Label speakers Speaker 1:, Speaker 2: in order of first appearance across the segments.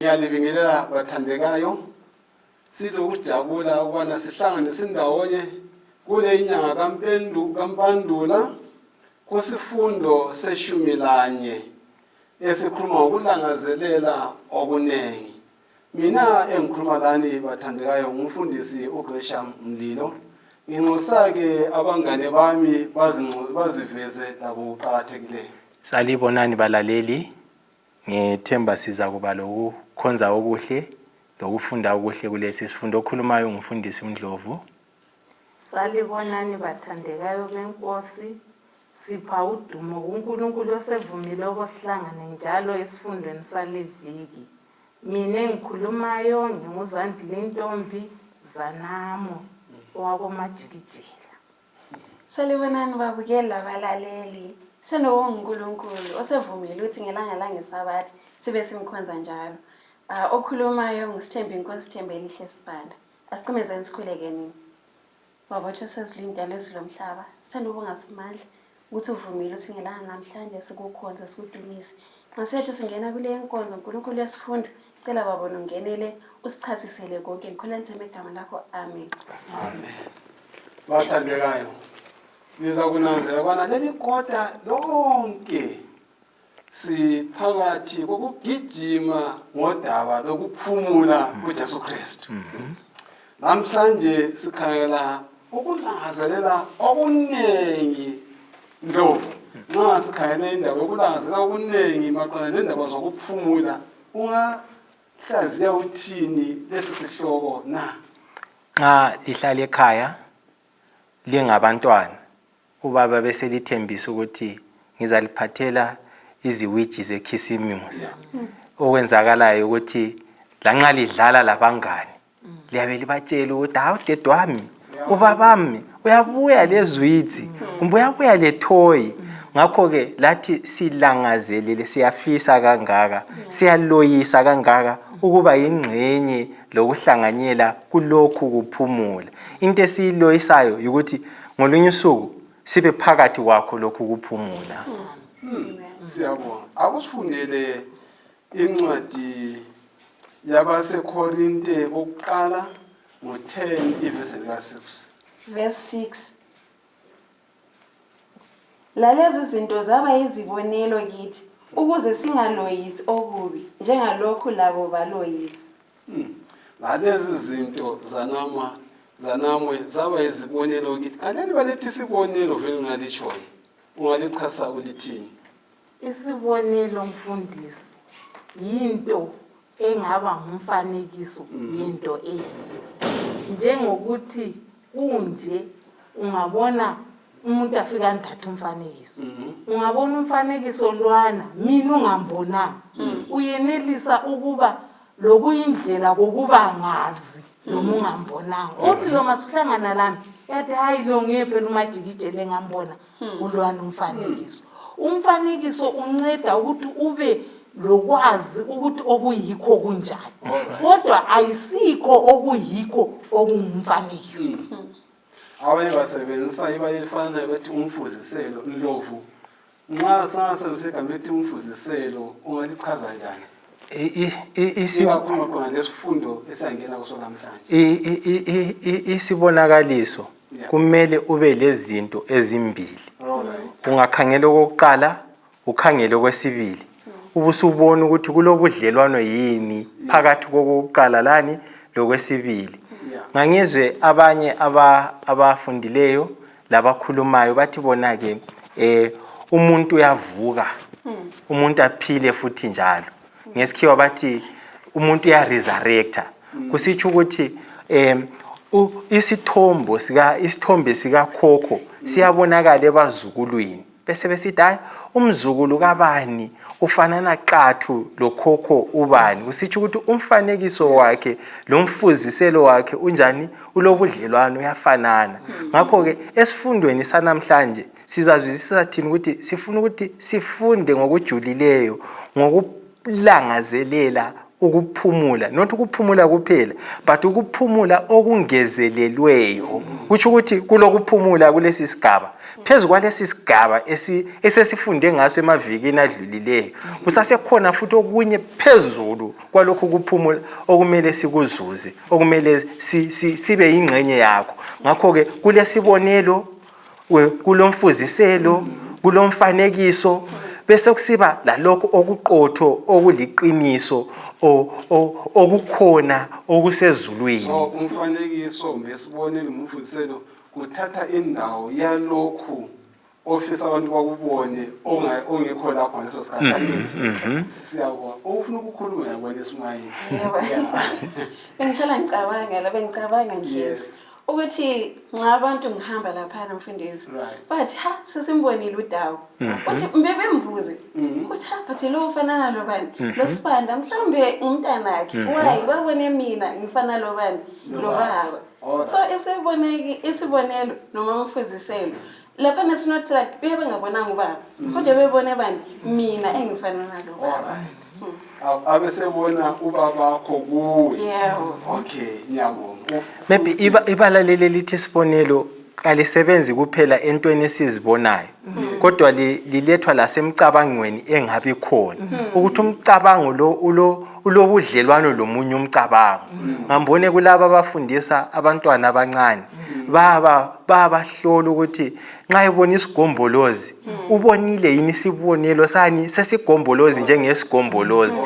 Speaker 1: Ngiyalibingelela bathandekayo. Silokujabula ukubana sihlangane sindawonye kule inyanga kaMpandula kusifundo setshumi lanye esikhuluma ngokulangazelela okunengi. Mina engikhuluma lani bathandekayo ngumfundisi uGresham Mlilo. Nginxusa ke abangane bami baziveze labo uqhakathekileyo.
Speaker 2: Salibonani balaleli. Ngethemba siza kuba lokukhonza okuhle lokufunda okuhle kulesi sifundo. Okhulumayo ngumfundisi uNdlovu.
Speaker 3: Salibonani bathandekayo benkosi. Sipha udumo kuNkulunkulu osevumile ukusihlangane njalo esifundweni saliviki. Mina engikhulumayo nginguzandile intombi Zanamo owakomajikijela.
Speaker 4: Salibonani babukeli labalaleli. UNkulunkulu osevumile ukuthi ngelanga langesabathi sibe simkhonza njalo. Okhulumayo ngisithemba inkosi Thembelihle Sibanda. Asiqhumezeni sikhuleke nini. Babotho sezilindwa lezilomhlaba. Sithanda ukubonga Simandla ukuthi uvumile ukuthi ngelanga namhlanje sikukhonza sikudumise. Ngasethu singena kule nkonzo uNkulunkulu yesifundo. Cela babona ungenele usichazisele konke ngikhona nithemba igama lakho. Amen.
Speaker 1: Amen. Bathandekayo. Niza kunanzela kwana leli kota lonke siphakathi kokugijima ngodaba lokuphumula kuJesu Kristu. Namhlanje sikhangela ukulangazelela okunengi Ndlovu. Nxa sikhangela indaba yokulangazelela okunengi maqala nendaba zokuphumula ungahlaziya uthini lesi sihloko na?
Speaker 2: Nxa lihlala ekhaya lingabantwana ubaba bese lithembisa ukuthi ngizaliphathela iziwiji zekhisimusi. Okwenzakalayo ukuthi lanxa lidlala labangani liyabe libatshela ukuthi hawu dedwami ubabami uyabuya leziwiji kumbe uyabuya lethoyi. Ngakho ke lathi silangazelele siyafisa kangaka siyaloyisa kangaka ukuba ingcenye lokuhlanganyela kulokhu kuphumula. Into esiloyisayo ukuthi ngolunye usuku sibe phakathi kwakho lokhu kuphumula.
Speaker 1: Siyabonga. Akusifundele incwadi yabaseKorinte bokuqala ngo-10 ivesi lika-6.
Speaker 4: Verse 6. Lalezi zinto zaba yizibonelo kithi ukuze singaloyisi okubi njengalokhu labo baloyisa.
Speaker 1: Lalezi zinto zanamwe zaba yizibonelo kithi. Kanjani balethi isibonelo vele ungalitshoyo? Ungalichasa ulithini?
Speaker 3: Isibonelo mfundisi yinto engaba ngumfanekiso yento eyiyo. Njengokuthi unje ungabona umuntu afika ndathu umfanekiso. Ungabona umfanekiso lwana mina ungambonanga. Uyenelisa ukuba lokuyindlela kokuba ngazi noma ungambonanga. Uthi lo masihlangana lami yathi hayi lo ngephela umajikijele ngambona ulwana umfanekiso. Umfanekiso unceda ukuthi ube lokwazi ukuthi okuyikho kunjani. Kodwa ayisikho okuyikho okungumfanekiso.
Speaker 1: Abanye basebenzisa ibali elifana ukuthi umfuziselo Ndlovu. Nxa sangasebenzisa igama elithi umfuziselo ungalichaza njani? Isikhuluma lesifundo esangena kuso namhlanje.
Speaker 2: Isibonakaliso kumele ube lezinto ezimbili. Ungakhangela okokuqala, ukhangele okwesibili. Ubusubona ukuthi kulobudlelwano yini phakathi kokuqala lani lokwesibili. Ngangizwe abanye abafundileyo labakhulumayo bathi bona ke umuntu uyavuka umuntu aphile futhi njalo. Ngesikhiwa bathi umuntu uyaresurrecta. Kusitsho ukuthi isithombe sika khokho siyabonakala ebazukulwini. Bese besithi hayi umzukulu kabani ufanana qathu lokhokho ubani. Kusitsho ukuthi umfanekiso wakhe lomfuziselo wakhe unjani ulobudlelwano uyafanana. Ngakho ke esifundweni sanamhlanje sizazwisisa thina ukuthi sifuna ukuthi sifunde ngokujulileyo ngokulangazelela ukuphumula, not ukuphumula kuphela, but ukuphumula okungezelelweyo. Kusho ukuthi kulokuphumula kulesi sigaba. Phezu kwalesi sigaba esesifunde ngaso emavikini adlulileyo, kusasekhona futhi okunye phezulu kwalokhu kuphumula okumele sikuzuze, okumele sibe yingxenye yakho. Ngakho-ke kulesibonelo, kulomfuziselo, kulomfanekiso, bese kusiba lalokho okuqotho okuliqiniso okukhona okusezulwini.
Speaker 1: So umfanekiso besibonile umfundiselo kuthatha indawo yalokhu ofisa abantu bakubone ongekho lapho leso sikhathi akithi. Siyabona ufuna ukukhuluma yabona eSmayili.
Speaker 4: Bengishala ngicabanga nje ukuthi ngabantu ngihamba lapha mfundisi bathi sesimbonile uDawu uthi mbebembuze uthi bathi lo ufanana lo bani lo Sibanda mhlawumbe umntanakhe why babone mina ngifana lo bani lo baba. So isibonelo noma umfuziselo lapha nathi not like bengabonanga ubaba kodwa bebone bani mina engifana nalo baba.
Speaker 1: Abesebona ubabakho kuwe. Okay, ngiyabonga.
Speaker 2: Maybe ibalalele lithi isibonelo kalisebenzi kuphela entweni esizibonayo, kodwa lilethwa lasemcabangweni engabi khona, ukuthi umcabango lo ulobudlelwano lomunye umcabango. Ngambone kulabo abafundisa abantwana abancane bahlola ukuthi nxa ebona isigombolozi ubonile yini isibonelo sani sesigombolozi njengesigombolozi,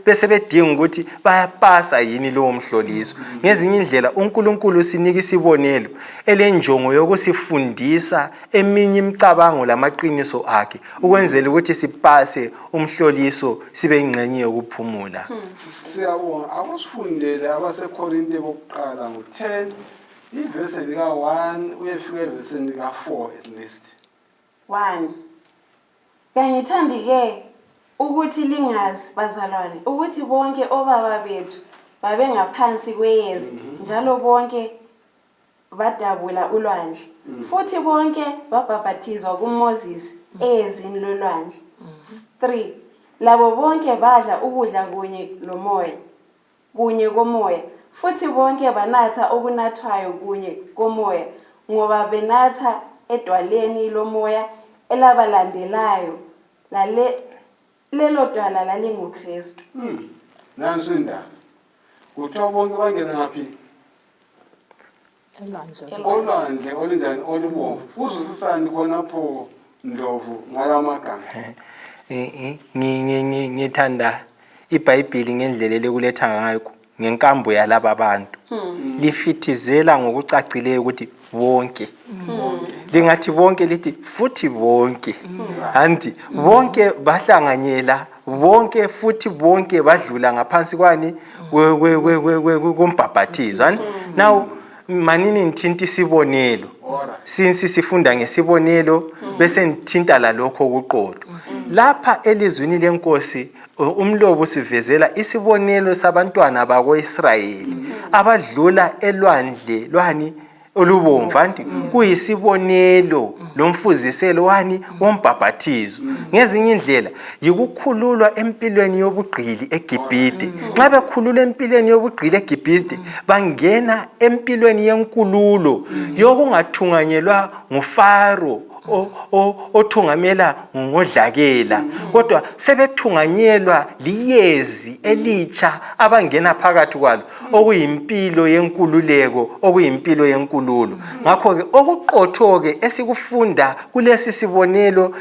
Speaker 2: bese bedinga ukuthi bayapasa yini lowo mhloliso. Ngezinye indlela uNkulunkulu usinika isibonelo elenjongo yokusifundisa eminye imicabango lamaqiniso akhe ukwenzela ukuthi sipase umhloliso sibe ingxenye yokuphumula.
Speaker 1: Siyabonga abasifundele abaseKorinte bokuqala ngo-10 ivesi lika-1 uyefika evesini lika-4 at least.
Speaker 4: 1 Kangithandi-ke ukuthi lingazi bazalwane ukuthi bonke obaba bethu babengaphansi kweyezi njalo bonke badabula ulwandle futhi bonke babhabhathizwa kuMoses eyezini lolwandle. 3 Labo bonke badla ukudla kunye komoya futhi bonke banatha okunathwayo kunye komoya ngoba benatha edwaleni lomoya elabalandelayo lelo dwala lalinguKristu.
Speaker 1: Nansi indaba kuthiwa bonke bangena ngaphi? Olwandle olunjani olubomvu. Uzwisisani khonapho Ndlovu ngalamagama?
Speaker 2: Ngithanda iBhayibheli ngendlela lekuletha ngayo ngenkambo yalaba abantu. Lifithizela ngokucacileyo ukuthi bonke. Lingathi bonke lithi futhi bonke. Anti bonke bahlanganyela, bonke futhi bonke badlula ngaphansi kwani kombhabhathizo. Now manini ngithinta isibonelo. Since sifunda ngesibonelo bese ngithinta lalokho okuqotho. Lapha elizwini lenkosi umlobo sivezela isibonelo sabantwana bako-Israyeli abadlula elwandle lwani olubomvu. Anti kuyisibonelo lomfuziselo wani wombhabhathizo. Ngezinye indlela yikukhululwa empilweni yobugqili eGibhite. Nxa bekhululwa empilweni yobugqili eGibhite bangena empilweni yenkululo yokungathunganyelwa nguFaro othungamela ngodlakela, kodwa sebethunganyelwa liyezi elitsha abangena phakathi kwalo okuyimpilo yenkululeko, okuyimpilo yenkululo. Ngakho-ke okuqotho-ke esikufunda kulesi sibonelo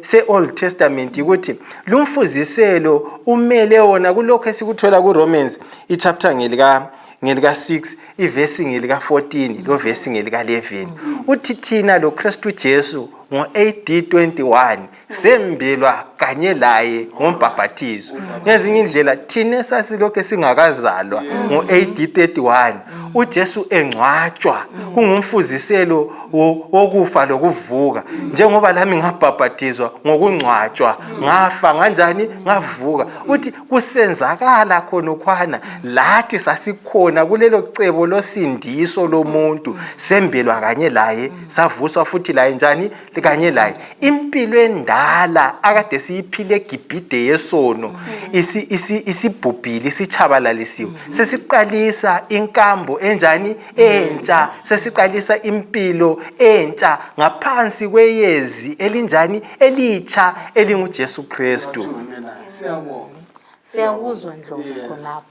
Speaker 2: se-Old Testament ukuthi lumfuziselo umele wona kulokho esikuthola kuRomans ichapter ngelika 6 ivesi ngelika 14 lo vesi ngelika 11 uthi thina lo Kristu Jesu ngo-AD 21 sembelwa kanye laye ngombhabhathizo. Ngezinye indlela thina sasilokho singakazalwa ngo-AD 31 uJesu engcwatshwa kungumfuziselo wokufa lokuvuka. Njengoba lami ngabhabhathizwa ngokungcwatshwa ngafa kanjani ngavuka, uthi kusenzakala khonokhwana lathi sasikhona kulelo cebo losindiso lomuntu sembelwa kanye laye savuswa futhi laye njani kanye laye impilo endala akade siyiphile eGibhide yesono isibhubhile isichabalalisiwe sesiqalisa inkambo enjani entsha sesiqalisa impilo entsha ngaphansi kweyezi elinjani elitsha elinguJesu Kristu.
Speaker 3: Siyakuzwa Ndlovu khonapho.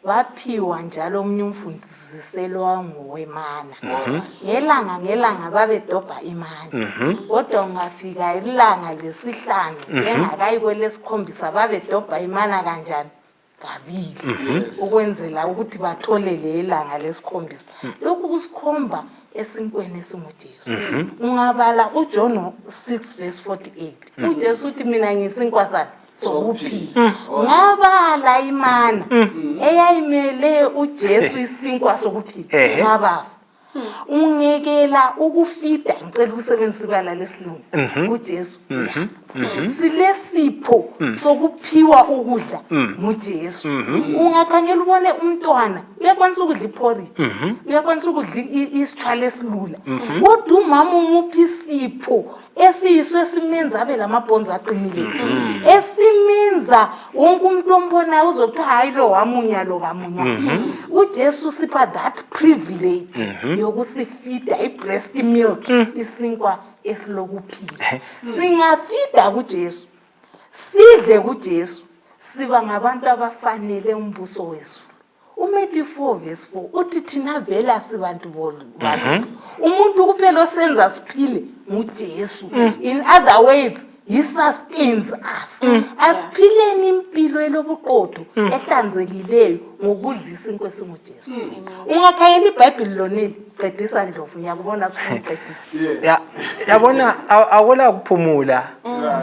Speaker 3: Baphiwa njalo omunye umfundiselo wangowemana. Ngelanga babedobha imana. Kodwa ungafika ilanga lesihlanu engakayi kwelesikhombisa babedobha imana kanjani? Kabili. Ukwenzela ukuthi bathole lelanga lesikhombisa. Lokhu kusikhomba esinkweni esinguJesu. Ungabala uJohn 6:48. UJesu uthi mina ngisinkwa sani sokuphila. Ngabala imana eyayimele uJesu isinkwa sokuphila. Ngabafa. Ungekela ukufida ngicela ukusebenzisa ibala lesilungu uJesu uyafa. Silesipho sokuphiwa ukudla nguJesu. Ungakhangela ubone umntwana uyakwanisa ukudla iporridge, uyakwanisa ukudla isithwala esilula. Kodwa umama umuphi isipho esiyiso esimenza abe lamabhonzo aqinile. Esimenza wonke umuntu ombonayo uzothi hayi lo wamunya lo kamunya. uJesu sipha that privilege yokusifida i-breast milk isinkwa esilokuphila. Singafida kuJesu, sidle kuJesu, siba ngabantu abafanele umbuso wezulu. uMatthew 4:4 uthi thina vela sibantu bolu. Umuntu kuphela osenza siphile nguJesu. In other words, he sustains us. Asiphileni impilo elobuqotho ehlanzekileyo ngokudla isinkwa esinguJesu. Ungakhayela iBhayibheli loneli qedisa Ndlovu ngiyakubona sifuna uqedisa.
Speaker 2: Yabona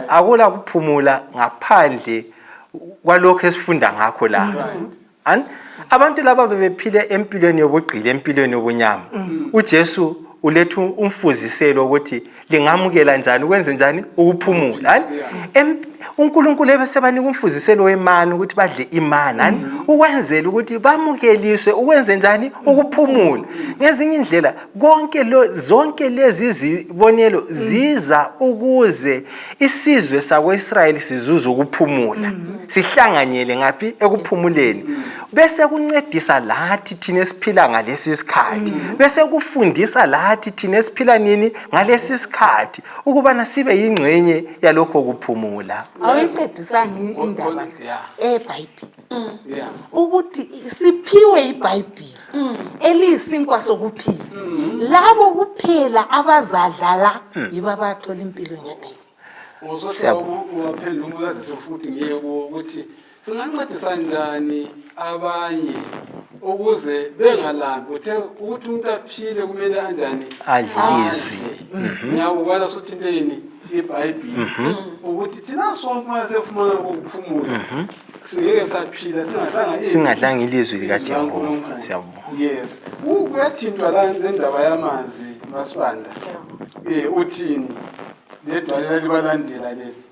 Speaker 2: akula kuphumula ngaphandle kwalokho esifunda ngakho la. Abantu laba bebephile empilweni yobugqili empilweni yobunyama. uJesu uletha umfuziselo ukuthi lingamukela njani ukwenze njani ukuphumula. uNkulunkulu ebesebanika umfuziselo wemana ukuthi badle imana ukwenzela ukuthi bamukeliswe ukwenze njani ukuphumula. Ngezinye indlela zonke lezi zibonelo ziza ukuze isizwe sakwaIsrayeli sizuze ukuphumula. Sihlanganyele ngapi ekuphumuleni. Bese kuncedisa lathi thina esiphila ngalesi sikhathi. Bese kufundisa lathi thina esiphila nini ngalesi sikhathi ukubana sibe yingcenye yalokho kuphumula.
Speaker 3: Awuyiqedisanga indaba eBhayibheli. Ukuthi siphiwe iBhayibheli eliyisinkwa sokuphila. Labo kuphela abazadlala yibo abathola impilo ngempela.
Speaker 1: Ungaphendula umbuzo futhi ngeke ukuthi singancedisa njani abanye ukuze bengalambi ukuthi umuntu aphile kumele anjani
Speaker 2: adlizwe.
Speaker 1: Ngiyabukala sothinteni iBhayibheli ukuthi thina sonke mase sifumana ukuphumula singeke saphila
Speaker 2: singadlanga ilizwi likaJehova. Siyabonga.
Speaker 1: Yes. Kuyathintwa la ndaba yamanzi masibanda. Uthini? Ledwalela libalandela leli.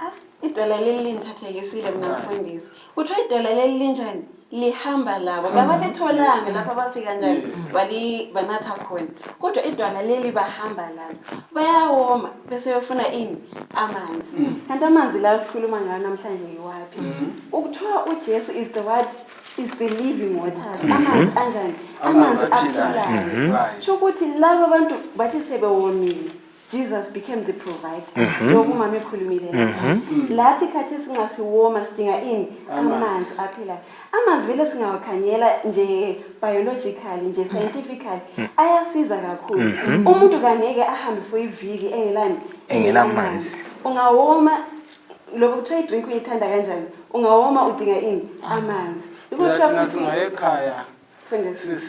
Speaker 4: Idwala leli linthathekisile mina mfundisi. Kuthiwa idwala leli linjani? Lihamba labo. Kabathetholanga lapha abafika njani banatha khona. Kodwa idwala leli bahamba labo. Bayawoma bese befuna ini? Amanzi. Kanti amanzi lawo sikhuluma ngayo namhlanje yiwapi? Ukuthiwa uJesu is the what? Is the living water. Amanzi anjani? Amanzi aphilayo. Ukuthi labo abantu bathi sebewomile. Jesus became the provider. Lokhu mama ekhulumile lapha. Lathi khathi singasiwoma sidinga ini? Amanzi aphilayo. Amanzi vele singawakhanyela nje biologically nje scientifically ayasiza kakhulu. Umuntu kangeke ahambe for iviki engelamanzi. Ungawoma lokho kuthiwa idrink uyithanda kanjani? Ungawoma udinga ini? Amanzi.
Speaker 1: Ukuthi singaye ekhaya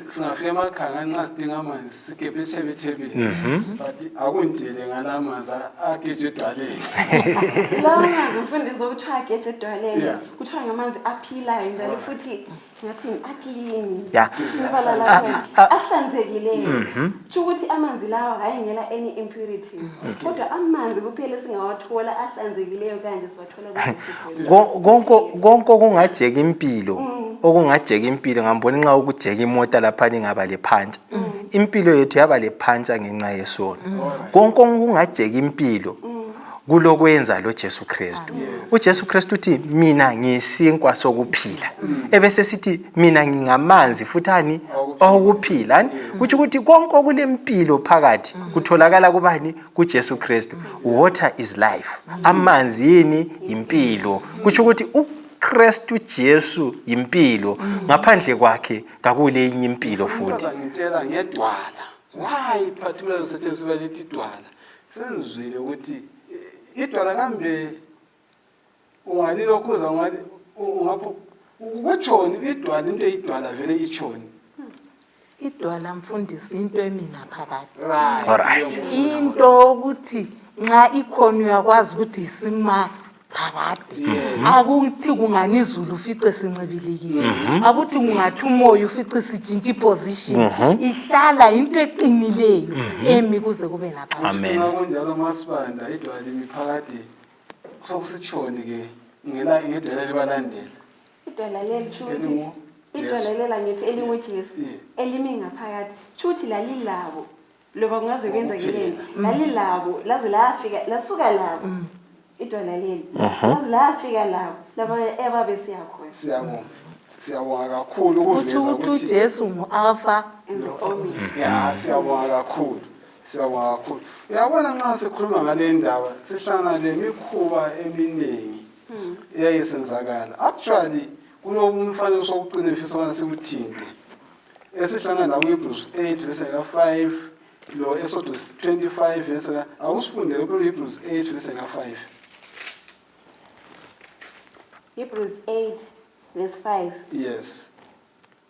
Speaker 1: singafika emakhaya nxa sidinga amanzi sigebhe ethebethebeni but akundile ngalamanzi ageje edwaleni.
Speaker 4: Lawo manzi mfundisi okuthiwa ageje edwaleni kuthiwa ngamanzi aphilayo njalo futhi ngathi aklini ahlanzekileyo. Ukuthi amanzi lawa ayengela any impurities. Kodwa amanzi kuphela singawathola ahlanzekileyo kanje siwathola
Speaker 2: konke okungajeka impilo ngambona nxa ukujeka imota lapha ingaba lephantsha impilo yethu yaba lephantsha ngenxa yesono. Konke okungajeka impilo kulokwenza lo Jesu Kristu. uJesu Kristu uthi mina ngiyisinkwa sokuphila. Ebese sithi mina ngingamanzi futhani okuphila. Kuthi ukuthi konke okulempilo phakathi kutholakala kubani? kuJesu Kristu. Water is life. Amanzi yini? Impilo. Kuthi ukuthi uKristu Jesu impilo. Ngaphandle kwakhe kakule enye impilo futhi.
Speaker 1: Ngitshela ngedwala. Why particularly usetshenziswa lithi idwala? Senzwile ukuthi idwala kambe ungalilokhuza ungapho ukutshoni idwala into idwala vele itshoni.
Speaker 3: Idwala mfundisi into emina phakathi.
Speaker 2: Alright.
Speaker 3: Into ukuthi nxa ikhona uyakwazi ukuthi isima phakade. Akuthi kungani izulu ufice sincibilikile. Akuthi kungathi umoya ufice sijintsha position. Ihlala into eqinileyo emi kuze kube naphakade.
Speaker 2: Amen.
Speaker 1: Kunjalo masibanda idwala imiphakade sokusitshoni ke ngela ngedwala libalandela.
Speaker 4: Idwala leli chuthi idwala lela ngithi elinguJesu elimi ngaphakathi chuthi lalilabo loba kungaze kwenzekile lalilabo laze lafika lasuka labo idwala leli laze lafika labo laba ebabe siyakhona.
Speaker 1: Siyabonga kakhulu ukuveza
Speaker 3: ukuthi uJesu nguAlpha
Speaker 4: and Omega.
Speaker 1: ya siyabonga kakhulu. Siyabonga kakhulu. Uyabona nxa sikhuluma ngale ndaba sihlangana lemikhuba eminingi eyayisenzakala. Actually kunomfanekiso wokuqina efisa bona siwuthinte. Esihlangana nawo Hebrews 8 verse 5 lo Exodus 25 verse awusifundele ku Hebrews 8 verse 5.
Speaker 4: Hebrews 8 verse 5.
Speaker 1: Yes.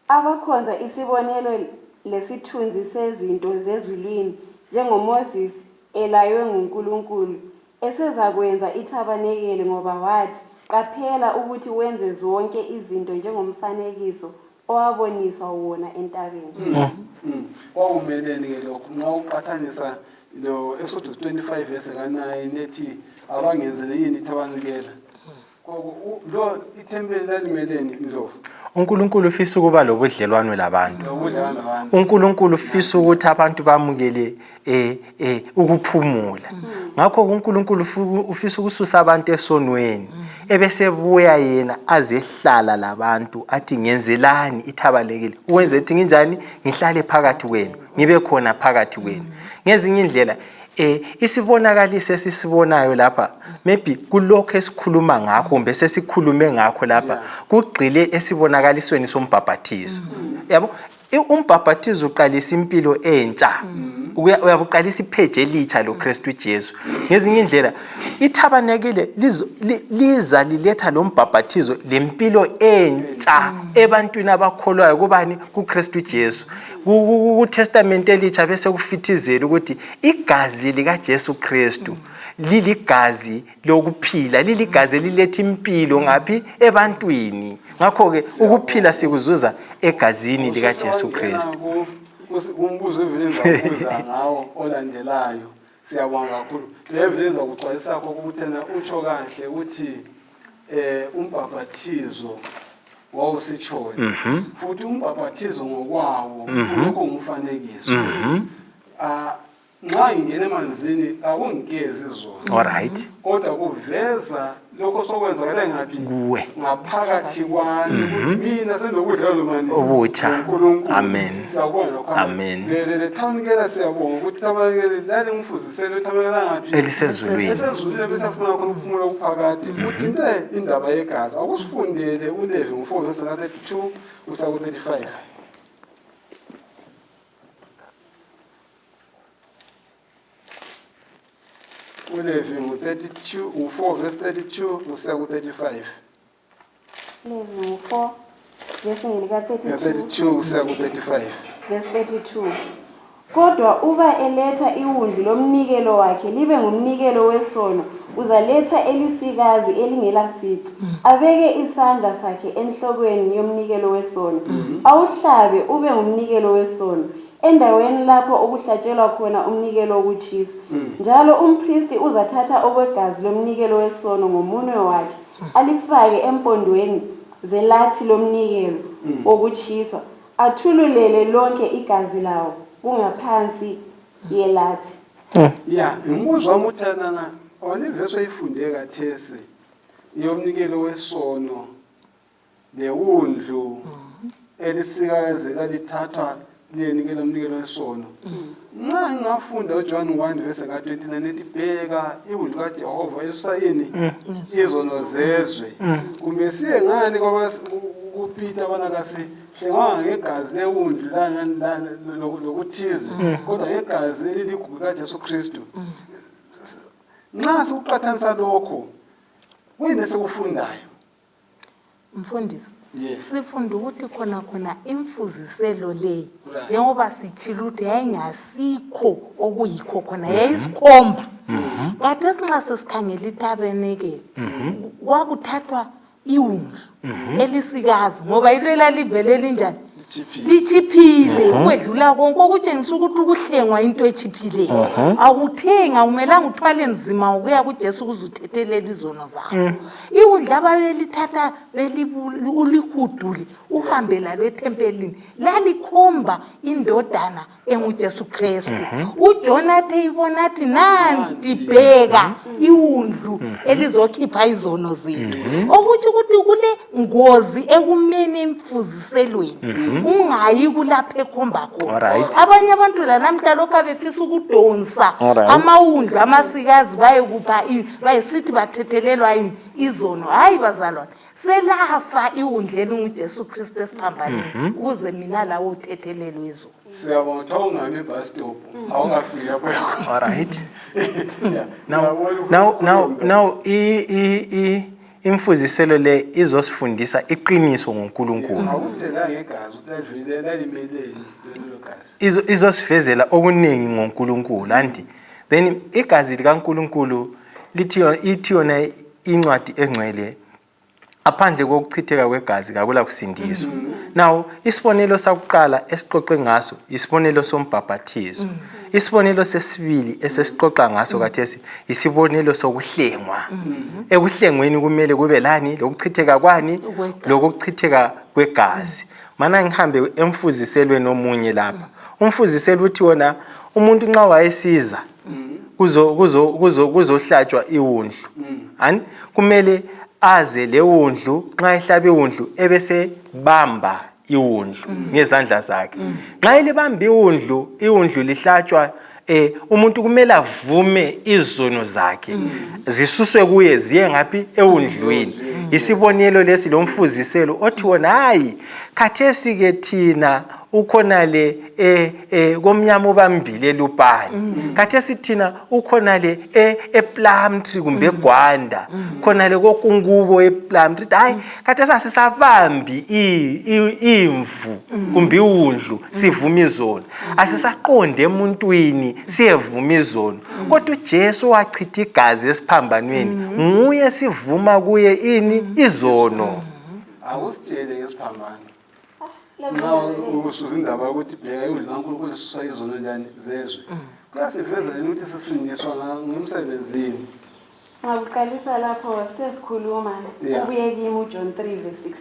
Speaker 4: Abakhonza isibonelo lesithunzi sezinto zezulwini njengoMoses elaywe nguNkulunkulu esezakwenza ithabanekele ngoba wathi qaphela ukuthi wenze zonke izinto njengomfanekiso owaboniswa wona entabeni.
Speaker 1: Wawumeleni ke lokho nxa uqathanisa lo Exodus 25 verse 9 nethi abangenzele yini ithabanekela. Lo ithempeli lalimeleni Ndlovu.
Speaker 2: uNkulunkulu ufisa ukuba lobudlelwano labantu. uNkulunkulu ufisa ukuthi abantu bamukele ukuphumula. Ngakho uNkulunkulu ufisa ukususa abantu esonweni. Ebese buya yena azehlala labantu athi ngenzelani ithabalekile. Uwenze ethi nginjani? Ngihlale phakathi kwenu. Ngibe khona phakathi kwenu. Ngezinye indlela isibonakaliso esisibonayo lapha maybe kulokho esikhuluma ngakho kumbe sesikhulume ngakho lapha kugcile esibonakalisweni sombhabhathizo. Yabo umbhabhathizo uqalisa impilo entsha. Uyabuqalisa ipage elitsha lo Kristu Jesu. Ngezinye indlela ithabanekile liza liletha lo mbhabhathizo lempilo entsha ebantwini abakholwayo kubani? kuKristu Jesu. kuTestament elitsha bese kufithizela ukuthi igazi lika Jesu Kristu liligazi lokuphila, liligazi liletha impilo ngaphi? Ebantwini. Ngakho ke ukuphila sikuzuza egazini lika Jesu Kristu.
Speaker 1: Umbuzo evilenza ukuza ngawo olandelayo. Siyabonga kakhulu. Le vilenza ukuxwayisa kokuthena utsho kahle ukuthi umbhabhathizo wawusitshoni. Futhi umbhabhathizo ngokwawo lokho ngumfanekiso. Nxa ngingena emanzini akungigezi izona.
Speaker 2: Alright.
Speaker 1: Kodwa kuveza lokho sokwenzakala ngaphi?
Speaker 2: Kuwe.
Speaker 1: Ngaphakathi kwami ukuthi mina senokudlala manje
Speaker 2: obutsha. Amen.
Speaker 1: Siyabonga lokho.
Speaker 2: Amen.
Speaker 1: Le thabanikela siyabonga ukuthi thabanikele lale ngifuzisele uthabanikela ngaphi?
Speaker 2: Elisezulwini.
Speaker 1: Esezulwini bese afuna khona ukuphumula okuphakade. Uthinte indaba yegazi. Akusifundele uLevi ngo4 verse 32 kusa ku35. uLevi ngo32 u4 verse 32 kusiya ku35.
Speaker 4: Levi 4 verse ngilika
Speaker 1: 32 kusiya ku35.
Speaker 4: verse 32. Kodwa uba eletha iwundlu lomnikelo wakhe libe ngumnikelo wesono uzaletha elisikazi elingelasici abeke isandla sakhe enhlokweni yomnikelo wesono awuhlabe ube ngumnikelo wesono endaweni lapho okuhlatshelwa khona umnikelo wokutshiswa. Njalo umpristi uzathatha okwegazi lomnikelo wesono ngomunwe wakhe alifake empondweni zelathi lomnikelo wokutshiswa athululele lonke igazi lawo kungaphansi yelathi.
Speaker 1: ya umbuzo wami uthanana onivesi oyifunde kathesi yomnikelo wesono newundlu elisikazela lithathwa liyenikela umnikelo wesono. Nxa ngingafunda uJohn 1 verse ka29 ethi bheka iwundlu kaJehova elisayini izono zezwe. Kumbe siye ngani ngoba kuPeter bana kasihlengwa ngegazi lewundlu lokuthize kodwa ngegazi eliligugu kaJesu Kristu. Nxa sokuqhathanisa lokho kuyini sekufundayo?
Speaker 3: Mfundisi,
Speaker 1: Yes.
Speaker 3: sifunda ukuthi khona imfuziselo le njengoba sitshila ukuthi yayingasikho okuyikho khona yayisikhomba. Kade sinxa sesikhangela itabenekele kwakuthathwa iwundlu elisikazi ngoba yilo elalivele linjani lichiphile ukwedlula konke okutshengisa ukuthi ukuhlengwa into echiphileyo awuthenga umelanga uthwale nzima ukuya kuJesu ukuzuthethelela izono zakho. Iwundlu ababelithatha ulihudule uhambe lalo ethempelini lalikhomba indodana enguJesu Kristu. uJonathan eyibona athi nanti bheka iwundlu elizokhipha izono zethu. Okuthi ukuthi kule ngozi ekumeni emfuziselweni ungayi kulapha ekhomba khona. Abanye abantu la namhla lokho befisa ukudonsa amawundlu amasikazi bayekupha bayisithi bathethelelwa izono. Hayi bazalwane, selafa iwundlu elinguJesu Kristu esiphambaneni ukuze mina lawo uthethelelwe izono.
Speaker 1: Siyabonga ungami bus stop awungafika kwakho.
Speaker 2: All right. Now imfuziselo le izosifundisa iqiniso ngoNkulunkulu.
Speaker 1: Awusitshela ngegazi uladlule lalimeleni lelo gazi.
Speaker 2: Izosivezela okunengi ngoNkulunkulu anti then igazi likaNkulunkulu lithi yona incwadi engcwele aphandle kokuchitheka kwegazi akula kusindiswa. Now isibonelo sakuqala esiqoqe ngaso isibonelo sombhabhathizo. Isibonelo sesibili esesiqoqa ngaso kathesi isibonelo sokuhlengwa. Ekuhlengweni kumele kube lani lokuchitheka kwani lokuchitheka kwegazi. Mana ngihambe emfuziselweni omunye lapha. Umfuziselo uthi wona umuntu nxa wayesiza kuzohlatshwa iwundlu. And kumele aze lewundlu nxa ehlabe iwundlu ebese bamba iwundlu ngezandla zakhe. Nxa elibamba iwundlu lihlatshwa umuntu kumele avume izono zakhe zisuswe kuye ziye ngapi ewundlwini. Isibonelo lesi lomfuziselo othi wona hayi khathesi ke thina ukhona le komnyama ubambile lupani. Khathesi thina ukhona le eplum tree kumbe egwanda. Khona le kokungubo eplum tree. Hayi khathesi asisabambi imvu kumbe iwundlu sivuma izono. Asisaqonde emuntwini siyevuma izono. Kodwa uJesu wachitha igazi esiphambanweni nguye sivuma kuye ini izono.
Speaker 1: Awusitshele ngesiphambano. Nxa usuza indaba ukuthi bheka iwundlu kaNkulunkulu lisusa izono njani zezwe. Kuyasivezela ukuthi sisindiswa ngomsebenzini.
Speaker 4: Ngakuqalisa lapho sesikhuluma ubuye kimi uJohn 3:16.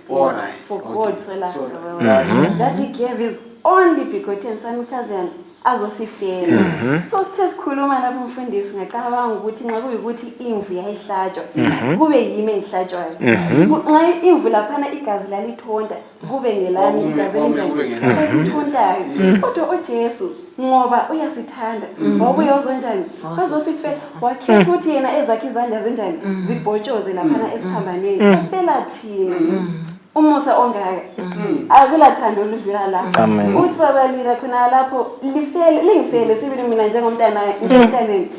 Speaker 4: For God so loved the world that he gave his only begotten son ukuthi azosifela. So sesikhuluma lapho mfundisi ngicabanga ukuthi nxa kuyikuthi imvu yayihlatshwa kube yimi ehlatshwayo. Nxa imvu laphana igazi lalithonda kube ngelani igazi elithondayo. Kodwa uJesu ngoba uyasithanda ngoba uyozonjani azosifela wakhetha ukuthi yena ezakhe izandla zenjani zibhotshoze laphana esiphambanweni phela thina umusa ongaka akulathanda oluvela la uthi babalila khona lapho lingifele sibili mina njengomntaneni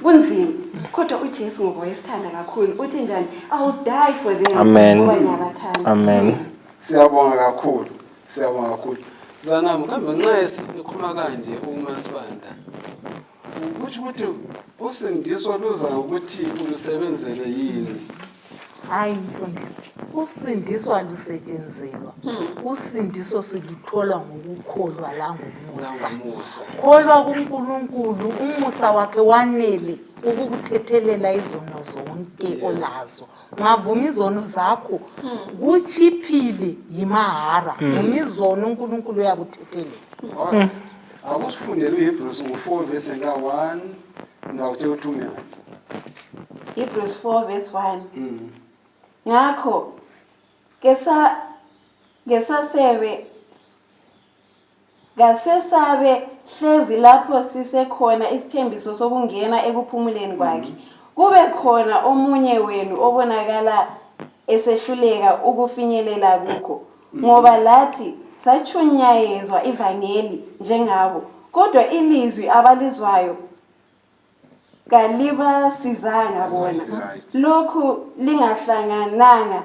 Speaker 4: kunzima kodwa uJesu ngoba wayesithanda kakhulu uthi njani I'll die for them ngoba ngiyabathanda.
Speaker 2: Amen.
Speaker 1: Siyabonga kakhulu. Zanami kambe nxa esikhuluma kanje uMasibanda ukuthi usindiso luza ukuthi ulusebenzele yini?
Speaker 3: Hayi mfundisi, usindiswa lusetshenzelwa. Usindiso silithola ngokukholwa la ngomusa. Kholwa kuNkulunkulu, umusa wakhe wanele ukukuthethelela izono zonke olazo. Ngavuma izono zakho kuchiphile yimahara. Vuma izono uNkulunkulu uyakuthethelela.
Speaker 1: Akusifundele uHebrews 4 verse 1 ngizawutshela ukuthi ume ngaphi.
Speaker 4: Hebrews 4 verse 1. Ngakho ngasesabe hlezi lapho sisekhona isithembiso sokungena ekuphumuleni kwakhe. Kube khona omunye wenu obonakala esehluleka ukufinyelela kukho, ngoba lathi sachunyayezwa ivangeli njengabo, kodwa ilizwi abalizwayo kalibasizanga bona. Lokhu lingahlangananga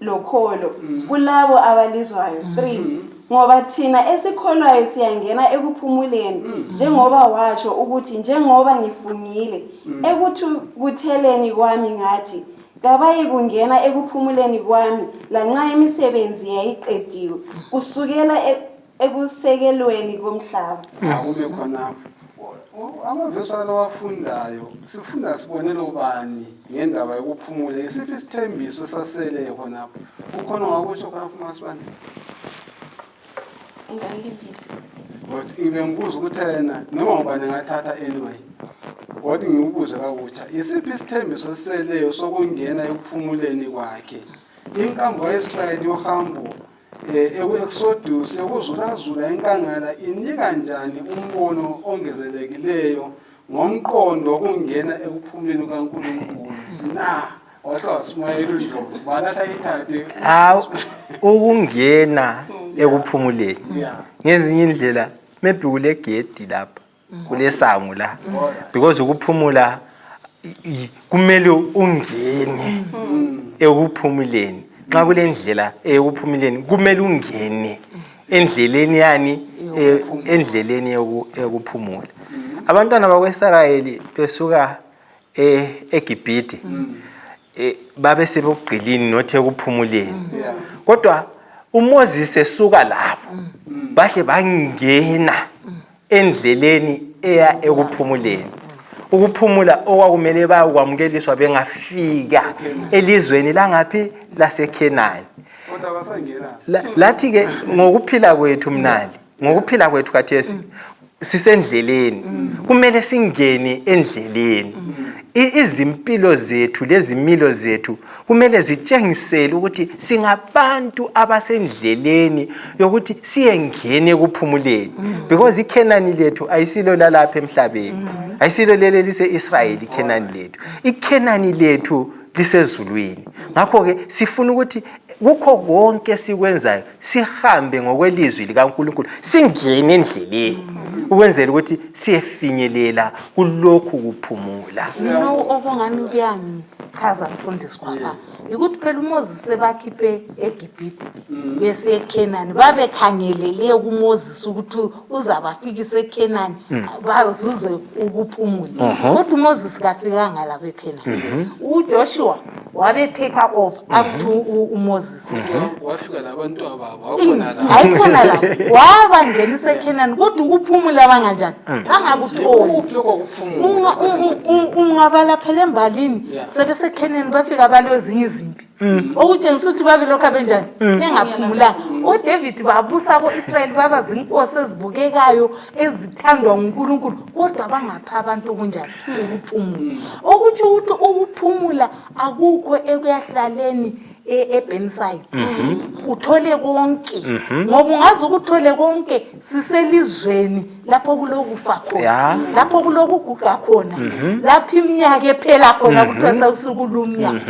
Speaker 4: lokholo kulabo abalizwayo. 3. Ngoba thina esikholwayo siyangena ekuphumuleni, njengoba watsho ukuthi njengoba ngifungile ekutheleni kwami ngathi kabayi kungena ekuphumuleni kwami lanxa imisebenzi yayiqediwe kusukela ekusekelweni komhlaba.
Speaker 1: Akume khonapho. Amavesi alawafundayo sifunda sibonelo bani ngendaba yokuphumula. Isiphi isithembiso sasele khonapho? Ukhona ngakusho khonapho masibani? But ibe ngibuza ukuthi yena noma ngubani ngathatha anyway. Kodwa ngiubuza kakutsha, isiphi isithembiso saseleyo sokungena ekuphumuleni kwakhe? Inkambo yeStrayeli yohambo eku-Exodus yokuzulazula enkangala inika kanjani umbono ongezelekileyo ngomqondo wokungena ekuphumuleni kaNkulunkulu? Wahlala simayela uNdlovu balahla ithathe
Speaker 2: ukungena ekuphumuleni ngezinye indlela maybe kule gate lapha kule sango la, because ukuphumula kumele ungene ekuphumuleni. Xa kule ndlela ekuphumuleni kumele ungene endleleni yani endleleni yokuphumula. Abantwana bakweIsrayeli besuka eGibhite babe sebugqilini nothi ekuphumuleni, kodwa uMoses esuka lapho bahle bangena endleleni eya ekuphumuleni. Ukuphumula okwakumele bayokwamukeliswa bengafika elizweni langaphi laseKhenani.
Speaker 1: kodwa basangena.
Speaker 2: Lathi ke ngokuphila kwethu mnali, ngokuphila kwethu kathesi sisendleleni, kumele singene endleleni. Izimpilo zethu lezimilo zethu kumele zitshengisele ukuthi singabantu abasendleleni yokuthi siyengene ekuphumuleni, because iKhenani lethu ayisilo lalapha emhlabeni, ayisilo lele lise-Israyeli. iKhenani lethu, iKhenani lethu lisezulwini. Ngakho ke sifuna ukuthi kukho konke sikwenzayo sihambe ngokwelizwi likaNkulunkulu, singene endleleni ukwenzela ukuthi siyefinyelela kulokhu kuphumula.
Speaker 3: No okungani kuyangichaza mfundisi kwapha ukuthi phela uMoses sebakhiphe eGibhite bese eKhenani babekhangelele kuMoses ukuthi uzabafikisa eKhenani bazuze ukuphumula, kodwa uMoses kafikanga lapha eKhenani. uJoshua wabe take over after uMoses.
Speaker 1: Wafika labantu ababo
Speaker 3: Ayikhona lapho wabangenisa eKhenani, kodwa ukuphumula banganjani bangakutholi. Ungabala phela embalini sebese eKhenani bafika abantu ezinye izimpi okutshengisa ukuthi babe lokho abenjani bengaphumulanga. oDavid babusa ko-Israyeli baba zinkosi ezibukekayo ezithandwa nguNkulunkulu, kodwa bangapha abantu kunjani ukuphumula. Okuthi ukuthi ukuphumula akukho ekuyahlaleni eBenside uthole konke, ngoba ungaze ukuthole konke siselizweni lapho kulokufa khona, lapho kulokuguga khona, lapho iminyaka ephela khona kuthiwa sekusulumnyaka.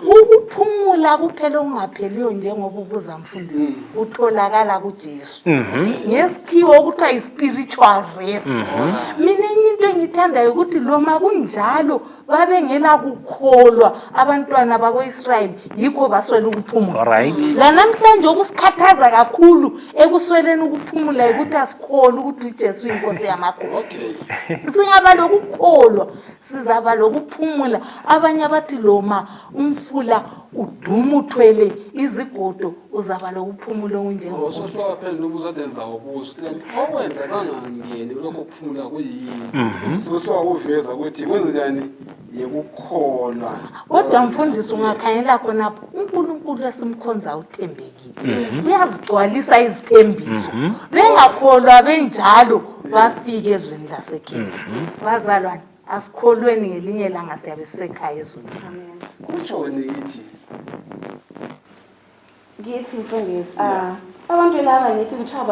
Speaker 3: Ukuphumula kuphela ungapheliyo njengoba ubuza mfundisi utholakala kuJesu ngesikhiwo okuthiwa yi-spiritual rest. Mina into engithandayo ukuthi loma kunjalo babengela kukholwa abantwana bako-Israyeli yikho baswela ukuphumula. La namhlanje okusikhathaza kakhulu ekusweleni ukuphumula ukuthi asikholwa ukuthi uJesu uyinkosi yamakhosi. Singaba lokukholwa sizaba lokuphumula. Abanye bathi loma umfula uduma uthwele izigodo uzaba lokuphumula okunjengoba.
Speaker 1: Sokuba phela nobuza denza ubuzo ukuthi okwenza bangangeni lokho kuphumula kuyini. Sokuba uveza ukuthi kwenza njani yekukholwa.
Speaker 3: Kodwa mfundisi ungakhanyela khonapho uNkulunkulu uNkulunkulu esimkhonza uthembekile uyazigcwalisa izithembiso bengakholwa benjalo bafike ezweni laseKenya bazalwane asikholweni ngelinye langa siyabe sisekhaya ezweni
Speaker 1: kutshoni kithi
Speaker 4: Ngithi mfundisi abantu laba ngithi kuthiwa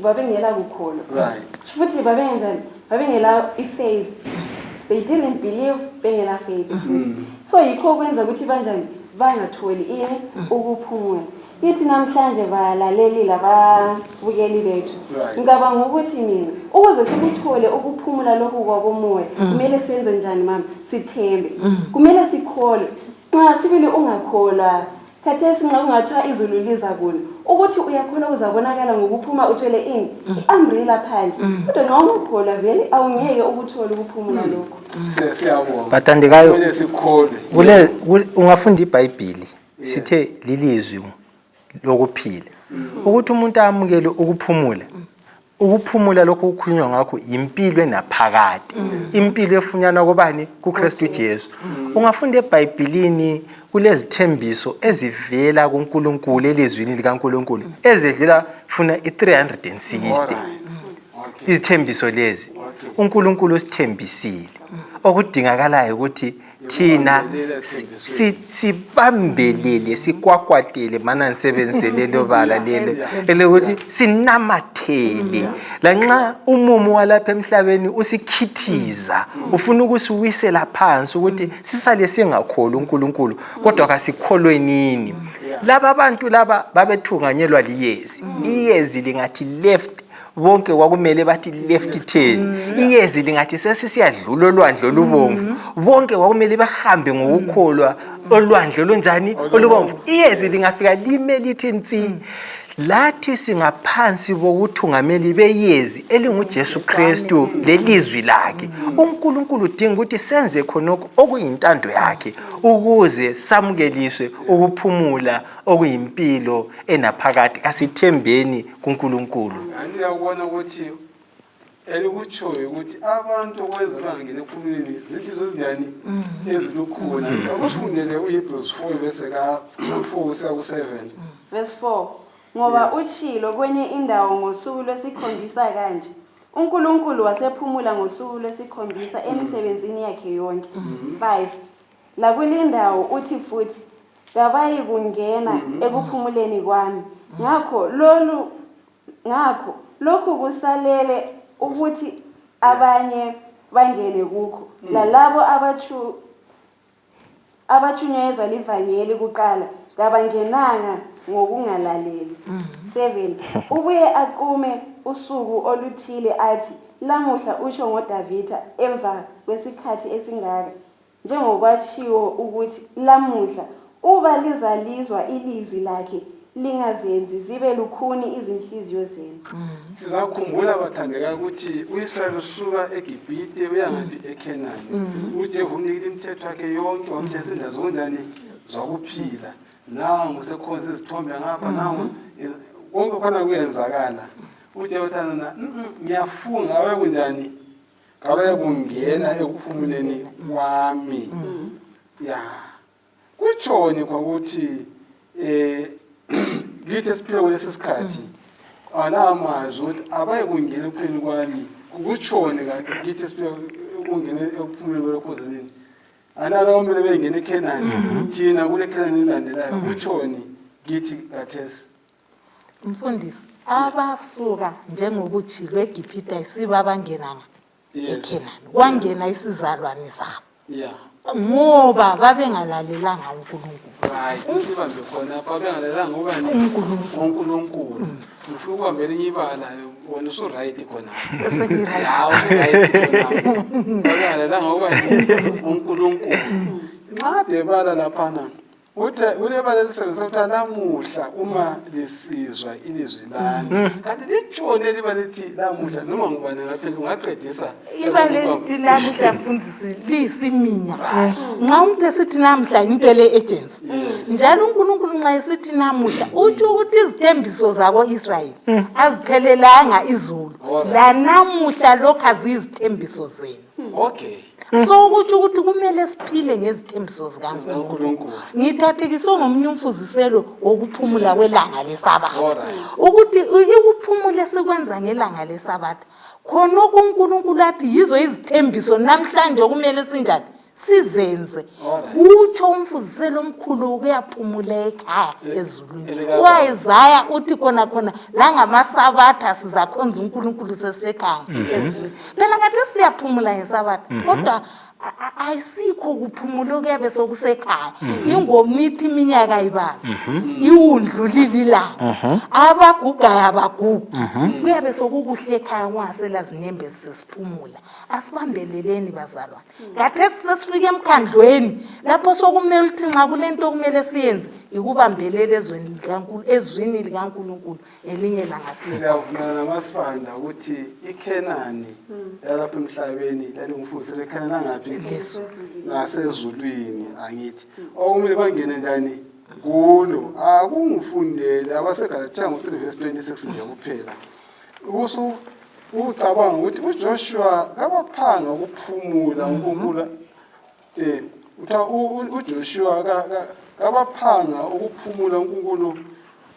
Speaker 4: babengela kukholwa
Speaker 1: right
Speaker 4: futhi babengela ifaith they didn't believe bengela faith so yikho kwenza ukuthi banjani bangatholi ukuphumula yithi namhlanje balaleli lababukeli bethu ngicabanga ukuthi mina ukuze sikuthole ukuphumula lokhu kwakomoya kumele senze njani mama sithembe kumele sikhole nxa sibili ungakholwa khathesi nxa kungathiwa izulu liza kuna ukuthi uyakholwa uzabonakala ngokuphuma uthwele i-umbrella phandle kodwa nxa ungakholwa vele awungeke ukuthola ukuphumula lokho
Speaker 1: siyabonga
Speaker 2: bathandekayo
Speaker 1: kumele sikhole
Speaker 2: ungafunda iBhayibheli sithe lilizwi lokuphila ukuthi umuntu amukele ukuphumula lokho ukukhulunywa ngakho impilo enaphakade impilo efunyanwa kobani kuKristu Jesu ungafunda eBhayibhelini kulezithembiso ezivela kuNkulunkulu elizwini likaNkulunkulu ezedlula funa i360 izithembiso lezi uNkulunkulu usithembisile okudingakalayo ukuthi thina sibambelele sikwakwatele mana nisebenzisele lo bala lele elokuthi sinamathele lanxa umumo walapha emhlabeni usikhithiza ufuna ukusiwisela phansi ukuthi sisale singakholi uNkulunkulu kodwa kasikholwenini laba abantu laba babethunganyelwa liyezi iyezi lingathi left bonke kwakumele bathi left 10 iyezi lingathi sesiyadlula olwandle olubomvu bonke kwakumele bahambe ngokukholwa olwandle olunjani olubomvu iyezi lingafika lime lithi nsi lathi singaphansi bokuthungameli beyezi elinguJesu Kristu lelizwi lakhe uNkulunkulu udinga ukuthi senze khonokho okuyintando yakhe ukuze samukeliswe ukuphumula okuyimpilo enaphakade kasithembeni kuNkulunkulu
Speaker 1: ngiyabona ukuthi elikutshoyo ukuthi abantu kwenza bangene ephumuleni zinhliziyo ezinjani ezilukhona akusifundele uHebrews 4 verse ka 4 kusiya ku7
Speaker 4: verse 4 ngoba utshilo kwenye indawo ngosuku lwesikhombisa kanje uNkulunkulu wasephumula ngosuku lwesikhombisa emisebenzini yakhe yonke 5 la kulindawo uthi futhi kabayi kungena ekuphumuleni kwami ngakho lokhu kusalele ukuthi abanye bangene kukho lalabo abathunyezwa livangeli kuqala kabangenanga ngokungalaleli 7 ubuye aqume usuku oluthile athi lamuhla usho ngoDavida emva kwesikhathi esingaka njengokwatshiwo ukuthi lamuhla uba lizalizwa ilizwi lakhe lingazenzi zibe lukhuni izinhliziyo zenu
Speaker 1: sizakhumbula bathandeka ukuthi uIsrael usuka eGibhite uyangaphi eKenani uJehova umnikile imithetho yakhe yonke wamthengisa indawo zonjani zokuphila nangu sekhona izithombe ngapha nangu konke khona kuyenzakala uJehova uthana ngiyafunga awe kunjani kabe kungena ekuphumuleni kwami ya kutshoni ukuthi ngithi siphile kulesi sikhathi alamazwi ukuthi abaye kungena ekuphumuleni kwami kutshoni ngithi siphile kungena ekuphumuleni kwelokhozanini anala omele bengene eKenani thina kule Kenani ilandelayo kutshoni ngithi kathesi
Speaker 3: mfundisi abasuka njengokutshilwe eGibhite isiba abangenanga eKenani kwangena isizalwane sabo ngoba babengalalelanga uNkulunkulu
Speaker 1: right sibambe khona babengalalelanga ubani uNkulunkulu ufuna ukuhambela inyibala wona usu right khona
Speaker 3: eseki right
Speaker 1: babengalalelanga ubani uNkulunkulu incwadi bala laphana uthe ulebala lisebenzisa ukuthi lamuhla uma lesizwa ilizwi lami kanti litshone liba lithi lamuhla noma ngubani ngaphela ungaqedisa
Speaker 3: ibale lithi lamuhla mfundisi lisiminya nxa umuntu esithi namhla into le agency njalo uNkulunkulu nxa esithi namuhla uthi ukuthi izithembiso zako Israel aziphelelanga izulu la namuhla lokho azizithembiso zenu
Speaker 1: okay
Speaker 3: so ukuthi kumele siphile ngezithembiso zikaNkulunkulu. Ngithathekiswe ngomunye umfuziselo wokuphumula kwelanga leSabatha ukuthi ukuphumula sikwenza ngelanga leSabatha khona uNkulunkulu athi yizo izithembiso namhlanje kumele sinjani sizenze. Utsho umfuziselo omkhulu kuyaphumula ekhaya ezulwini. UIsaya uthi khona la ngamaSabatha sizakhonza uNkulunkulu sesekhaya ezulwini. Phela kade siyaphumula ngeSabatha kodwa ayisikho kuphumula kuyabe sokusekhaya. Ingomithi iminyaka ibaba iwundlulile ilanga abagugayo abagugi kuyabe sokukuhle ekhaya kungasela zinyembezi sesiphumula. Asibambeleleni bazalwane. Khathesi sesifike emkhandlweni lapho sokumele ukuthi nxa kulento okumele siyenze ikubambelela ezwini likaNkulunkulu elinye langa siyenze.
Speaker 1: Siyavumelana namasibanda ukuthi iKhenani yalapha emhlabeni lalingumfuziselo eKhenani angaphi nasezulwini angithi. Okumele bangene njani kulo akungifundele abaseGalatia ngo3:26 nje kuphela. Ucabanga ukuthi uJoshua kabaphanga ukuphumula uNkulunkulu uJoshua kabaphanga ukuphumula uNkulunkulu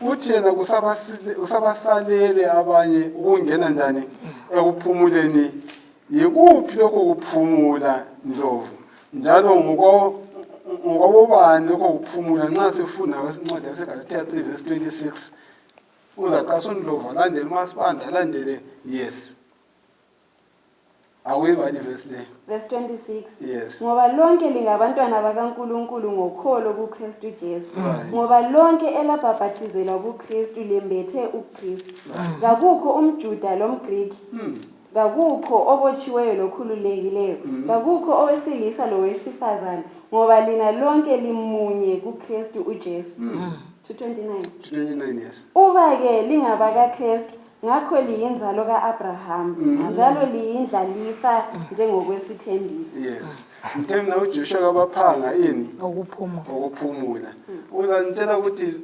Speaker 1: uthi yena kusabasalele abanye ukungena njani ekuphumuleni. Yikuphi lokho kuphumula Ndlovu njalo ngokwabobani lokho kuphumula nxa sifunda kwesincwadi yaseGalatia 3:26 uzaqasha uNdlovu alandele uMasibanda alandele yes. Awuyibali verse le.
Speaker 4: Verse 26.
Speaker 1: Yes.
Speaker 4: Ngoba lonke lingabantwana bakaNkulunkulu ngokholo kuKristu Jesu. Ngoba lonke elabhabhathizelwa kuKristu lembethe uKristu. Ngakukho umJuda lomGriki. Ngakukho obotshiweyo lokhululekileyo. Ngakukho owesilisa lowesifazane. Ngoba lina lonke limunye kuKristu uJesu. 2:29.
Speaker 1: Yes.
Speaker 4: Uba ke lingabakaKristu ngakho liyinzalo kaAbraham njalo liyindlalifa njengokwesithembiso.
Speaker 1: Yes. Mthembu uJoshua kabaphanga ini ukuphumula. Uzanitshela ukuthi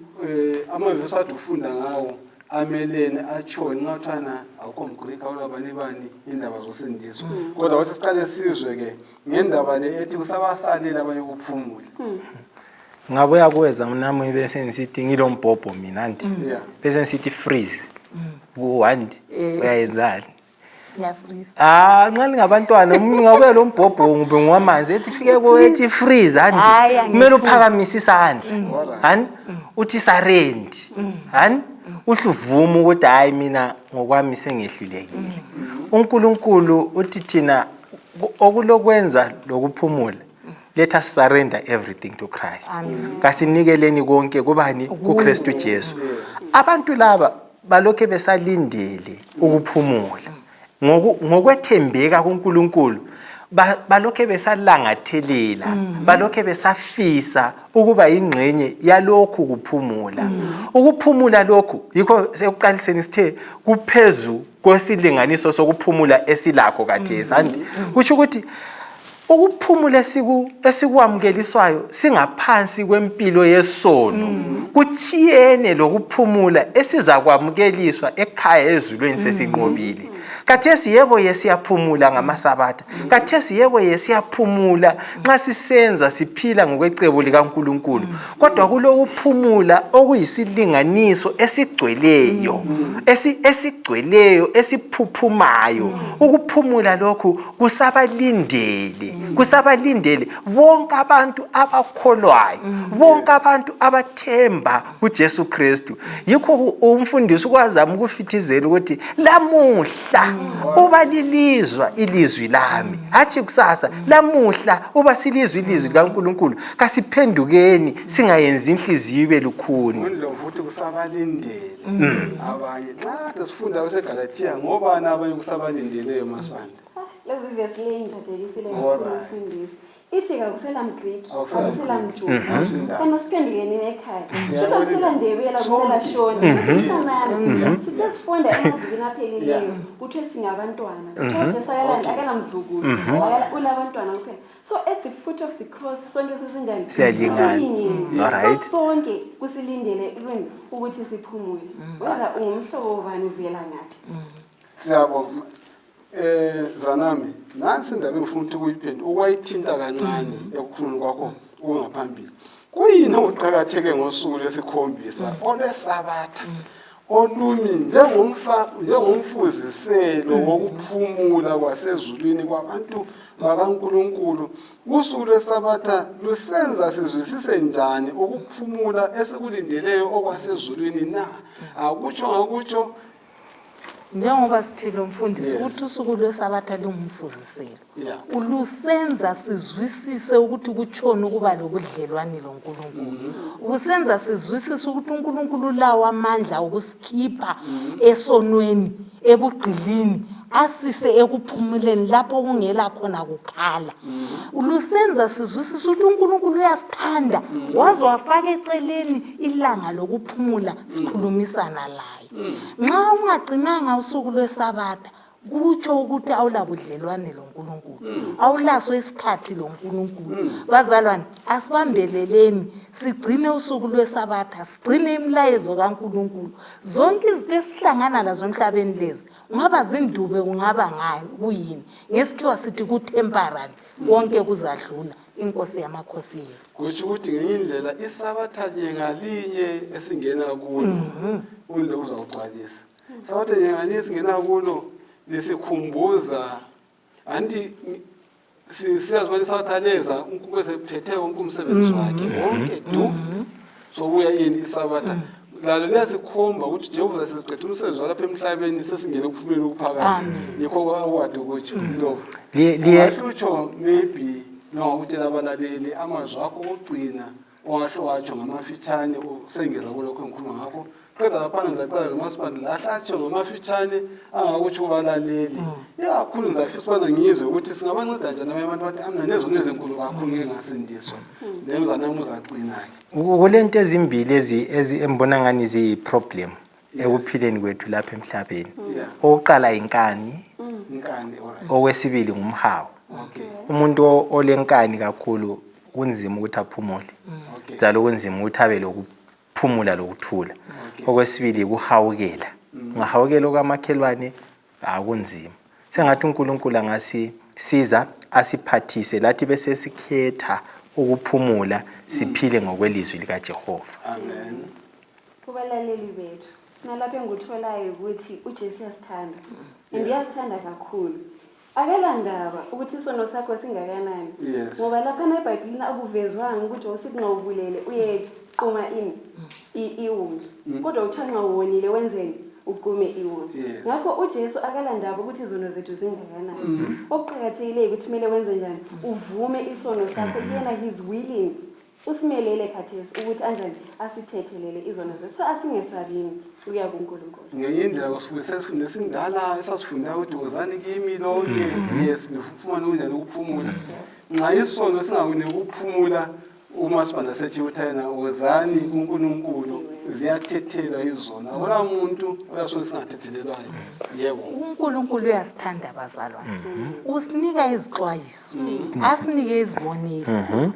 Speaker 1: amavesi athi ufunda ngawo amelene atshoni ngathana akukho mGrika olabani bani indaba zosindiswa. Kodwa wathi siqale sizwe ke ngendaba le ethi kusabasalele abanye ukuphumula.
Speaker 2: Ngabuya kuweza nami bese ngisithi ngilombhobho mina nti bese ngisithi freeze uwandi uyayenzani
Speaker 3: ngiyafreeze
Speaker 2: nxa lingabantwana ngabuya lo mbhobho ngube ngwamanzi ethi fike kwethi freeze andi kumele uphakamise isandla hani uthi sarend hani uhluvuma ukuthi hayi mina ngokwami sengehlulekile. uNkulunkulu uthi thina okulokwenza lokuphumula let us surrender everything to Christ. Kasinikeleni konke kubani kuKristu Jesu. Abantu laba balokhe besalindele ukuphumula ngokwethembeka kuNkulunkulu balokhe besalangathelela balokhe besafisa ukuba ingcenye yalokhu kuphumula. Ukuphumula lokhu yikho sekuqaliseni sithe kuphezu kwesilinganiso sokuphumula esilakho kathesi andi kusho ukuthi ukuphumula esikwamkeliswayo singaphansi kwempilo yesono kuthiyene lokuphumula esizakwamkeliswa ekhaya ezulwini sesinqobile. Kathesi yebo yesiyaphumula ngamaSabatha, kathesi yebo yesiyaphumula nxa sisenza siphila ngokwecebo likaNkulunkulu, kodwa kulokuphumula okuyisilinganiso esigcweleyo esiphuphumayo. Ukuphumula lokhu kusabalindele bonke abantu abakholwayo, bonke abantu abathemba kuJesu Kristu. Yikho umfundisi ukwazama ukufithizela ukuthi lamuhla uba lilizwa ilizwi lami, hathi kusasa lamuhla uba silizwi ilizwi likaNkulunkulu, kasiphendukeni singayenzi inhliziyo ibe lukhuni.
Speaker 1: Ndlovu futhi kusabalindele abanye nxa sifunda kwaseGalatia ngobani abanye kusabalindeleyo Masibanda.
Speaker 4: Lezi verse le ngithathekisile ngokufundisa. Ithi kakusela mGriki, kakusela mJuda. Kana siphendukeni ekhaya. Futhi akusela ndebela kusela shoni. Sithi sifunda emazikini aphelileyo ukuthi singabantwana. Uthi sayalanda akanamzukulu. Ulabantwana kuphela. So at the foot of the cross sonke sisinjani?
Speaker 2: Siyalingana. Alright.
Speaker 4: Sonke kusilindele ukuthi siphumule. Wena ungumhlobo wobani uvela ngaphi?
Speaker 1: Siyabonga. Zanami nansi indaba engifuna ukuthi ukuyiphendula okwayithinta kancane ekukhulumeni kwakho okungaphambili. Kuyini okuqhakatheke ngosuku lesikhombisa olwesabatha olumi njengomfuziselo wokuphumula kwasezulwini kwabantu bakaNkulunkulu? Usuku lwesabatha lusenza sizwisise njani ukuphumula esikulindeleyo okwasezulwini na? Akutsho ngakutsho
Speaker 3: njengoba sithilo mfundisi ukuthi usuku lwesabatha lungumfuziselo ulusenza sizwisise ukuthi kutshona ukuba lobudlelwane loNkulunkulu. Usenza sizwisise ukuthi uNkulunkulu lawo amandla okusikhipha esonweni ebugqilini asise ekuphumuleni lapho kungela khona kukhala. Ulusenza sizwisise ukuthi uNkulunkulu uyasithanda waze wafaka eceleni ilanga lokuphumula sikhulumisana laye. Nxa ungagcinanga usuku lwesabatha kutsho ukuthi awulabudlelwane loNkulunkulu, awulaso isikhathi loNkulunkulu. Bazalwane, asibambeleleni sigcine usuku lwesabatha, sigcine imilayezo kaNkulunkulu. Zonke izinto esihlangana lazo emhlabeni lezi, kungaba zindube kungaba ngani kuyini, ngesikhiwa sithi ku-temporary, konke kuzadlula. Inkosi yamakhosi yethu.
Speaker 1: Kutsho ukuthi ngenye indlela isabatha ngalinye esingena kulo ulo uzawugcwalisa. Isabatha ngalinye esingena kulo lisikhumbuza anti siyazibona isabatha leza uNkulunkulu esephethe wonke umsebenzi wakhe wonke sobuya yini isabatha lalo liyasikhomba ukuthi Jehova sesiqedile umsebenzi walapha emhlabeni sesingena ukuphumula ukuphakama. Yikho akwadi ukuthi lo liyahlutsho maybe no ukutshela abalaleli amazwi akho okugcina ongasho watsho ngamafitshane usengeza kulokho engikhuluma ngakho. Qeda lapha ngizaqala nomasipandi lahlatsho ngamafitshane angakutsho kubalaleli. Ikakhulu ngizafisa ubana ngizwe ukuthi singabanceda njani abanye abantu bathi amna nezo nezinkulu kakhulu ngeke ngasindiswa. Lemzanami uzagcina-ke.
Speaker 2: Kulento ezimbili embona ngani ziyi-problem ekuphileni kwethu lapha emhlabeni. Oqala inkani, okwesibili ngumhawu. Umuntu olenkani kakhulu kunzima ukuthi aphumule. Njalo kunzima ukuthi abe lokuphumula lokuthula. Okwesibili kuhawukela. Ngahawukela okamakhelwane akunzima. Sengathi uNkulunkulu angasisiza asiphathise lathi bese sikhetha ukuphumula siphile ngokwelizwi likaJehova.
Speaker 1: Amen.
Speaker 4: Kubalaleli bethu nalapho engikutholayo ukuthi uJesu uyasithanda. Ngiyasithanda kakhulu. Akalandaba ukuthi isono sakho singakanani. Ngoba lapha eBhayibhelini akuvezwanga ukuthi usithi nxa ubulele uyequma iwundlu. Kodwa uthi nxa uwonile wenzeni uqume iwundlu. Ngakho uJesu akalandaba ukuthi izono zethu zingakanani. Okuqhakathekile ukuthi kumele wenze njani? Uvume isono sakho yena his willing. Usimelele khathesi ukuthi anjani asithethelele izono zethu. So asingesabini uya kuNkulunkulu.
Speaker 1: Ngenye indlela kusifundisa isifundo esindala esasifunda ukuthi wozani kimi lonke nifumane unjani ukuphumula. Nxa isono singakuniki ukuphumula umasipanda sethi uthayina wozani kuNkulunkulu ziyathethelwa izona. Akula muntu oyasona singathethelelwayo. Yebo.
Speaker 3: uNkulunkulu uyasithanda abazalwane. Usinika izixwayiso, asinike izibonelo,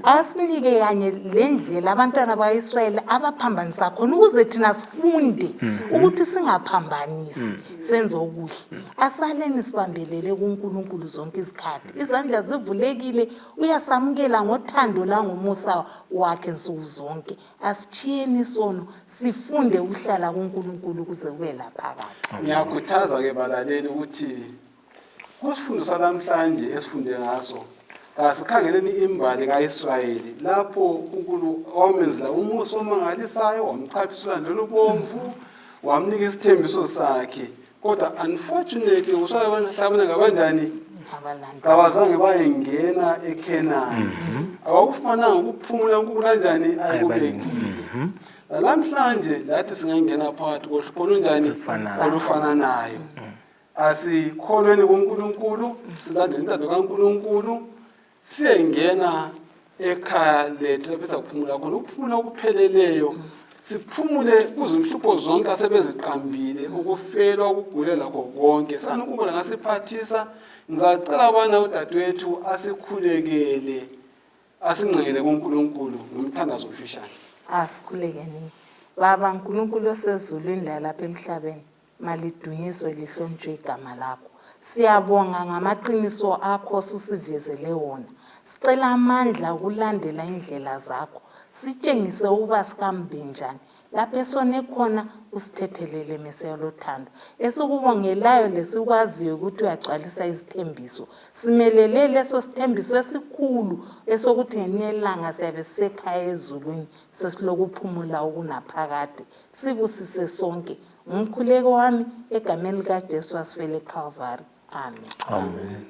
Speaker 3: asinike kanye lendlela abantwana baIsrael abaphambanisa khona ukuze thina sifunde ukuthi singaphambanisi senze okuhle. Asaleni sibambelele kuNkulunkulu zonke izikhathi. Izandla zivulekile, uyasamukela ngothando langomusa wakhe nsuku zonke. Asichiyeni isono, sifunde ukuhlala kuNkulunkulu ukuze kube laphakade.
Speaker 1: Ngiyakhuthaza ke balaleli ukuthi kusifundo salamhlanje esifunde ngaso asikhangeleni imbali kaIsrayeli lapho uNkulunkulu wamenzela umusa omangalisayo wamchaphisa ulandelo lubomvu wamnika isithembiso sakhe. Kodwa unfortunately usala banhlabana ngabanjani kawazange bayengena eKhenani. Awufumananga ukuphumula uNkulunkulu kanjani ayikubekile. Namhlanje lathi singangena phakathi kohlupho olunjani olufananayo. Asikholweni kuNkulunkulu, silandele intando kaNkulunkulu, siyengena ekhaya lethu lapho sizaphumula khona ukuphumula okupheleleyo. Siphumule kuze umhlupho zonke asebeziqambile ukufelwa ukugulela konke. Sanukunkulunkulu ngasiphathisa. Ngizacela abana udadewethu asikhulekele asingcengele kuNkulunkulu ngomthandazo ofishane.
Speaker 3: Asikhulekeni. Baba uNkulunkulu osezulwini lalapha emhlabeni, malidunyiswe lihlonitshwe igama lakho. Siyabonga ngamaqiniso akho susivezele wona. Sicela amandla ukulandela indlela zakho. Sitshengise ukuba sikambe njani. Lapho esone khona usithethelele Meseya lothando. Esukubongelayo lesikwaziyo ukuthi uyagcwalisa izithembiso. Simelele leso sithembiso esikhulu esokuthi ngenelanga siyabe sisekhaya ezulwini sesilokuphumula okunaphakade. Sibusise sonke. Ngumkhuleko wami egameni likaJesu asifele eCalvary. Amen.
Speaker 2: Amen.